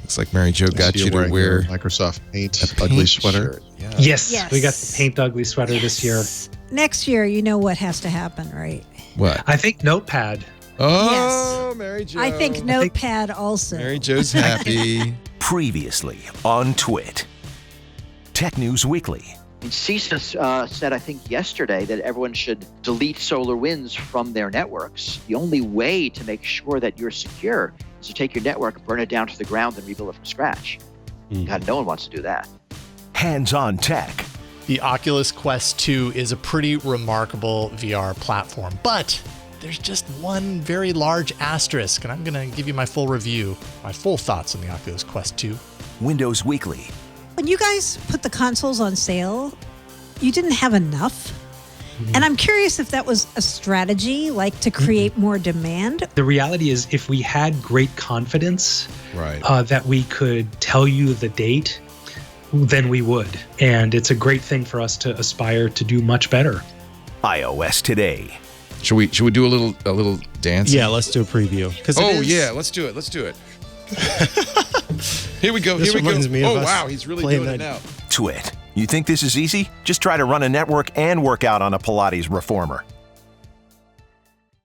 Looks like Mary Jo got you to wear Microsoft Paint a ugly sweater. Yeah. Yes, we got the Paint Ugly sweater this year. Next year, you know what has to happen, right? What? I think Notepad. Oh, Yes. Mary Jo. I think Notepad also. Mary Jo's happy. Previously on TWiT. Tech News Weekly. CISA said, I think yesterday, that everyone should delete SolarWinds from their networks. The only way to make sure that you're secure is to take your network, burn it down to the ground, and rebuild it from scratch. God, no one wants to do that. Hands-on tech. The Oculus Quest 2 is a pretty remarkable VR platform, but there's just one very large asterisk, and I'm going to give you my full review, my full thoughts on the Oculus Quest 2. Windows Weekly. When you guys put the consoles on sale, you didn't have enough. And I'm curious if that was a strategy, like to create more demand. The reality is, if we had great confidence Right. that we could tell you the date, then we would. And it's a great thing for us to aspire to do much better. iOS Today. Should we do a little dance? Yeah, let's do a preview. Yeah, let's do it. Let's do it. Here we go. This Here we reminds go. me of Oh us wow, he's really playing doing it that- now. TWiT. You think this is easy? Just try to run a network and work out on a Pilates reformer.